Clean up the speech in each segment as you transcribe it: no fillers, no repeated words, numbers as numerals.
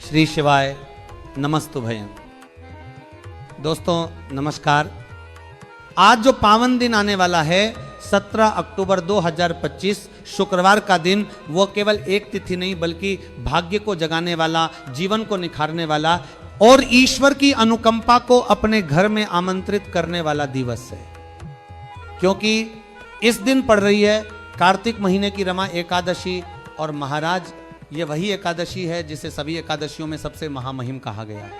श्री शिवाय नमस्तुभयं। दोस्तों नमस्कार। आज जो पावन दिन आने वाला है 17 अक्टूबर 2025 शुक्रवार का दिन, वो केवल एक तिथि नहीं बल्कि भाग्य को जगाने वाला, जीवन को निखारने वाला और ईश्वर की अनुकंपा को अपने घर में आमंत्रित करने वाला दिवस है। क्योंकि इस दिन पड़ रही है कार्तिक महीने की रमा एकादशी, और महाराज ये वही एकादशी है जिसे सभी एकादशियों में सबसे महामहिम कहा गया है,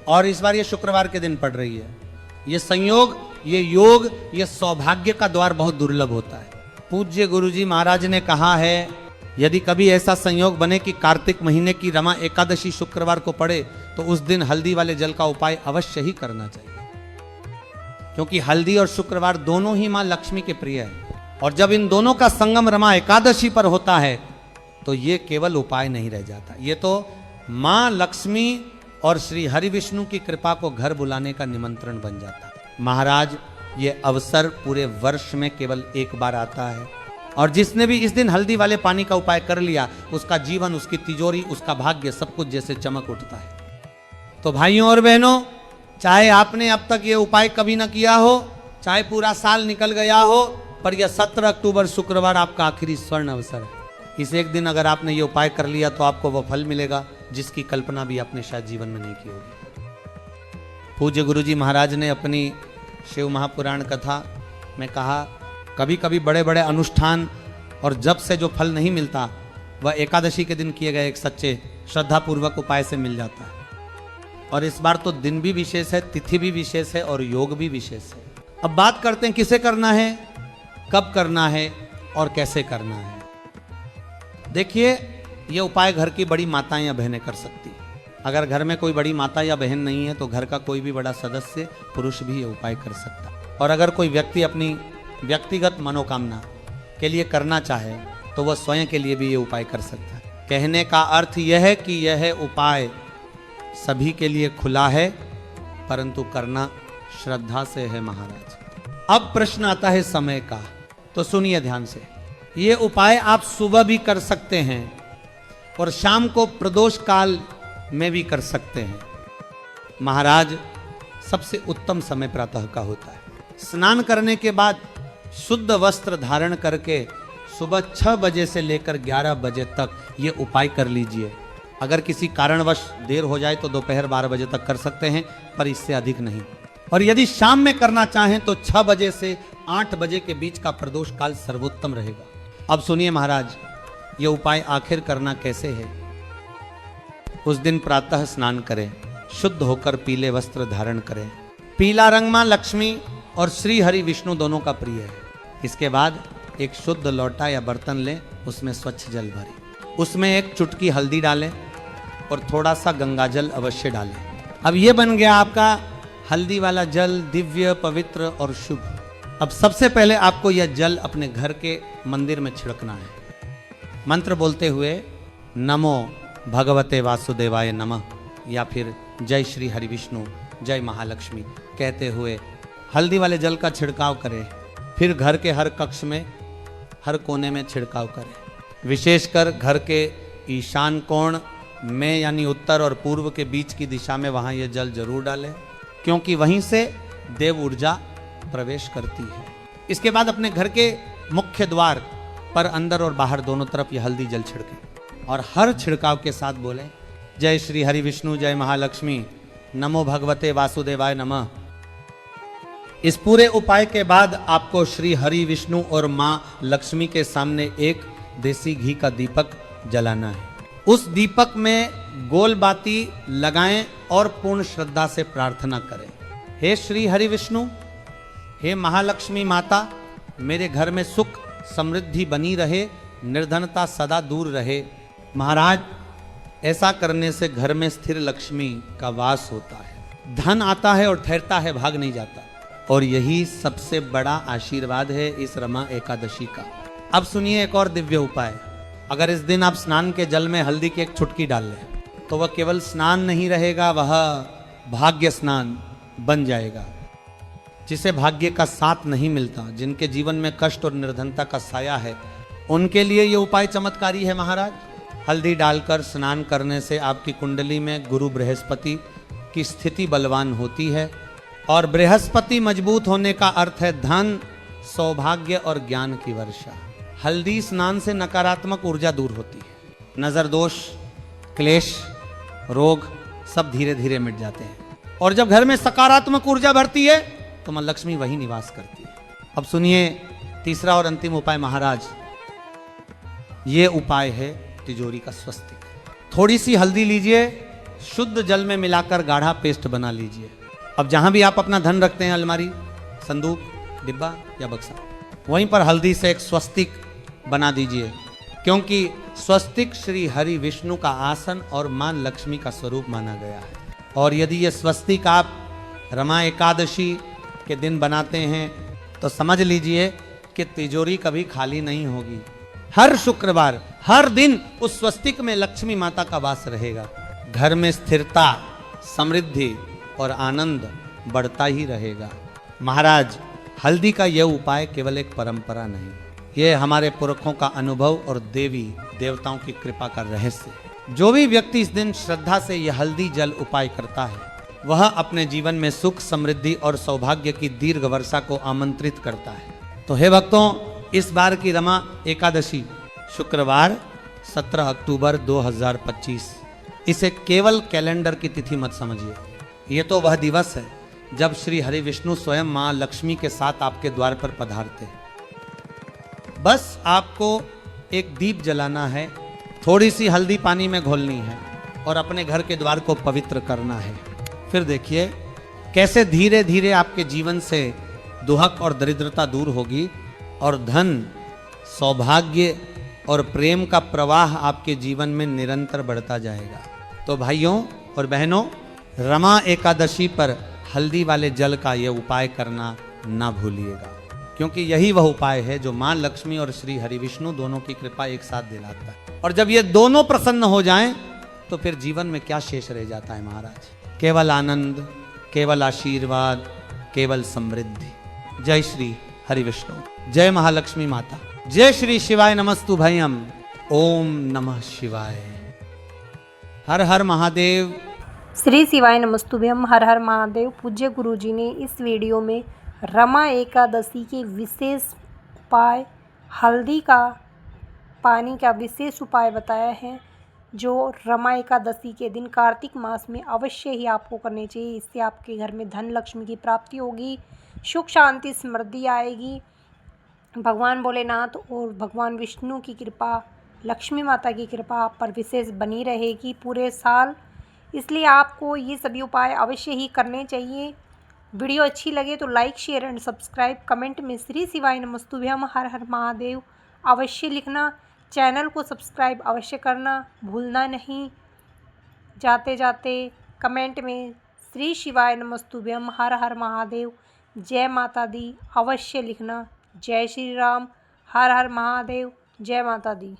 और इस बार ये शुक्रवार के दिन पड़ रही है। ये संयोग, ये योग, ये सौभाग्य का द्वार बहुत दुर्लभ होता है। पूज्य गुरुजी महाराज ने कहा है, यदि कभी ऐसा संयोग बने कि कार्तिक महीने की रमा एकादशी शुक्रवार को पड़े तो उस दिन हल्दी वाले जल का उपाय अवश्य ही करना चाहिए, क्योंकि हल्दी और शुक्रवार दोनों ही मां लक्ष्मी के प्रिय हैं। और जब इन दोनों का संगम रमा एकादशी पर होता है तो ये केवल उपाय नहीं रह जाता, ये तो मां लक्ष्मी और श्री हरि विष्णु की कृपा को घर बुलाने का निमंत्रण बन जाता है। महाराज ये अवसर पूरे वर्ष में केवल एक बार आता है, और जिसने भी इस दिन हल्दी वाले पानी का उपाय कर लिया उसका जीवन, उसकी तिजोरी, उसका भाग्य सब कुछ जैसे चमक उठता है। तो भाइयों और बहनों, चाहे आपने अब तक ये उपाय कभी ना किया हो, चाहे पूरा साल निकल गया हो, पर यह 17 अक्टूबर शुक्रवार आपका आखिरी स्वर्ण अवसर है। इस एक दिन अगर आपने ये उपाय कर लिया तो आपको वह फल मिलेगा जिसकी कल्पना भी आपने शायद जीवन में नहीं की होगी। पूज्य गुरुजी महाराज ने अपनी शिव महापुराण कथा में कहा, कभी कभी बड़े बड़े अनुष्ठान और जब से जो फल नहीं मिलता वह एकादशी के दिन किए गए एक सच्चे श्रद्धापूर्वक उपाय से मिल जाता है। और इस बार तो दिन भी विशेष है, तिथि भी विशेष है और योग भी विशेष है। अब बात करते हैं किसे करना है, कब करना है और कैसे करना है। देखिए, ये उपाय घर की बड़ी माताएं या बहनें कर सकती हैं। अगर घर में कोई बड़ी माता या बहन नहीं है तो घर का कोई भी बड़ा सदस्य पुरुष भी ये उपाय कर सकता है। और अगर कोई व्यक्ति अपनी व्यक्तिगत मनोकामना के लिए करना चाहे तो वह स्वयं के लिए भी ये उपाय कर सकता है। कहने का अर्थ यह है कि यह उपाय सभी के लिए खुला है, परंतु करना श्रद्धा से है महाराज। अब प्रश्न आता है समय का, तो सुनिए ध्यान से। ये उपाय आप सुबह भी कर सकते हैं और शाम को प्रदोष काल में भी कर सकते हैं। महाराज सबसे उत्तम समय प्रातः का होता है। स्नान करने के बाद शुद्ध वस्त्र धारण करके सुबह 6 बजे से लेकर 11 बजे तक ये उपाय कर लीजिए। अगर किसी कारणवश देर हो जाए तो दोपहर 12 बजे तक कर सकते हैं, पर इससे अधिक नहीं। और यदि शाम में करना चाहें तो 6 बजे से 8 बजे के बीच का प्रदोष काल सर्वोत्तम रहेगा। अब सुनिए महाराज, ये उपाय आखिर करना कैसे है। उस दिन प्रातः स्नान करें, शुद्ध होकर पीले वस्त्र धारण करें। पीला रंग मां लक्ष्मी और श्री हरि विष्णु दोनों का प्रिय है। इसके बाद एक शुद्ध लोटा या बर्तन लें, उसमें स्वच्छ जल भरें, उसमें एक चुटकी हल्दी डालें और थोड़ा सा गंगा जल अवश्य डालें। अब ये बन गया आपका हल्दी वाला जल, दिव्य, पवित्र और शुभ। अब सबसे पहले आपको यह जल अपने घर के मंदिर में छिड़कना है, मंत्र बोलते हुए नमो भगवते वासुदेवाय नमः, या फिर जय श्री हरि विष्णु, जय महालक्ष्मी कहते हुए हल्दी वाले जल का छिड़काव करें। फिर घर के हर कक्ष में, हर कोने में छिड़काव करें। विशेषकर घर के ईशान कोण में यानी उत्तर और पूर्व के बीच की दिशा में वहाँ यह जल जरूर डालें, क्योंकि वहीं से देव ऊर्जा प्रवेश करती है। इसके बाद अपने घर के मुख्य द्वार पर अंदर और बाहर दोनों तरफ यह हल्दी जल छिड़कें और हर छिड़काव के साथ बोलें, जय श्री हरि विष्णु, जय महालक्ष्मी, नमो भगवते वासुदेवाय नमः। इस पूरे उपाय के बाद आपको श्री हरि विष्णु और मां लक्ष्मी के सामने एक देसी घी का दीपक जलाना है। उस दीपक में गोल बाती लगाएं और पूर्ण श्रद्धा से प्रार्थना करें, हे श्री हरि विष्णु, हे महालक्ष्मी माता, मेरे घर में सुख समृद्धि बनी रहे, निर्धनता सदा दूर रहे। महाराज ऐसा करने से घर में स्थिर लक्ष्मी का वास होता है, धन आता है और ठहरता है, भाग नहीं जाता। और यही सबसे बड़ा आशीर्वाद है इस रमा एकादशी का। अब सुनिए एक और दिव्य उपाय। अगर इस दिन आप स्नान के जल में हल्दी की एक चुटकी डाल लें तो वह केवल स्नान नहीं रहेगा, वह भाग्य स्नान बन जाएगा। जिसे भाग्य का साथ नहीं मिलता, जिनके जीवन में कष्ट और निर्धनता का साया है, उनके लिए यह उपाय चमत्कारी है महाराज। हल्दी डालकर स्नान करने से आपकी कुंडली में गुरु बृहस्पति की स्थिति बलवान होती है और बृहस्पति मजबूत होने का अर्थ है धन, सौभाग्य और ज्ञान की वर्षा। हल्दी स्नान से नकारात्मक ऊर्जा दूर होती है। नजर दोष, क्लेश, रोग सब धीरे धीरे मिट जाते हैं और जब घर में सकारात्मक ऊर्जा बढ़ती है तो मां लक्ष्मी वही निवास करती है। अब सुनिए तीसरा और अंतिम उपाय महाराज। ये उपाय है तिजोरी का स्वस्तिक। थोड़ी सी हल्दी लीजिए, शुद्ध जल में मिलाकर गाढ़ा पेस्ट बना लीजिए। अब जहां भी आप अपना धन रखते हैं, अलमारी, संदूक, डिब्बा या बक्सा, वहीं पर हल्दी से एक स्वस्तिक बना दीजिए, क्योंकि स्वस्तिक श्री हरि विष्णु का आसन और मां लक्ष्मी का स्वरूप माना गया है। और यदि ये स्वस्तिक आप रमा एकादशी के दिन बनाते हैं तो समझ लीजिए कि तिजोरी कभी खाली नहीं होगी। हर शुक्रवार, हर दिन उस स्वस्तिक में लक्ष्मी माता का वास रहेगा। घर में स्थिरता, समृद्धि और आनंद बढ़ता ही रहेगा। महाराज, हल्दी का यह उपाय केवल एक परंपरा नहीं, यह हमारे पुरखों का अनुभव और देवी देवताओं की कृपा का रहस्य है। जो भी व्यक्ति इस दिन श्रद्धा से यह हल्दी जल उपाय करता है, वह अपने जीवन में सुख, समृद्धि और सौभाग्य की दीर्घ वर्षा को आमंत्रित करता है। तो हे भक्तों, इस बार की रमा एकादशी शुक्रवार 17 अक्टूबर 2025, इसे केवल कैलेंडर की तिथि मत समझिए। ये तो वह दिवस है जब श्री हरि विष्णु स्वयं मां लक्ष्मी के साथ आपके द्वार पर पधारते हैं। बस आपको एक दीप जलाना है, थोड़ी सी हल्दी पानी में घोलनी है और अपने घर के द्वार को पवित्र करना है। फिर देखिए कैसे धीरे धीरे आपके जीवन से दुहक और दरिद्रता दूर होगी और धन, सौभाग्य और प्रेम का प्रवाह आपके जीवन में निरंतर बढ़ता जाएगा। तो भाइयों और बहनों, रमा एकादशी पर हल्दी वाले जल का यह उपाय करना ना भूलिएगा, क्योंकि यही वह उपाय है जो मां लक्ष्मी और श्री हरि विष्णु दोनों की कृपा एक साथ दिलाता है। और जब ये दोनों प्रसन्न हो जाएं तो फिर जीवन में क्या शेष रह जाता है महाराज? केवल आनंद, केवल आशीर्वाद, केवल समृद्धि। जय श्री हरि विष्णु, जय महालक्ष्मी माता, जय श्री शिवाय नमस्तु भयम। ओम नमः शिवाय। हर हर महादेव। श्री शिवाय नमस्तुभ्यम। हर हर महादेव। पूज्य गुरुजी ने इस वीडियो में रमा एकादशी के विशेष उपाय, हल्दी का पानी का विशेष उपाय बताया है, जो रमा एकादशी के दिन कार्तिक मास में अवश्य ही आपको करने चाहिए। इससे आपके घर में धन लक्ष्मी की प्राप्ति होगी, सुख शांति समृद्धि आएगी। भगवान भोलेनाथ और भगवान विष्णु की कृपा, लक्ष्मी माता की कृपा आप पर विशेष बनी रहेगी पूरे साल। इसलिए आपको ये सभी उपाय अवश्य ही करने चाहिए। वीडियो अच्छी लगे तो like, share and subscribe, comment में श्री शिवाय नमस्तुभ्यम हर हर महादेव अवश्य लिखना। चैनल को सब्सक्राइब अवश्य करना भूलना नहीं। जाते जाते कमेंट में श्री शिवाय नमस्तुभ्यम हर हर महादेव जय माता दी अवश्य लिखना। जय श्री राम। हर हर महादेव। जय माता दी।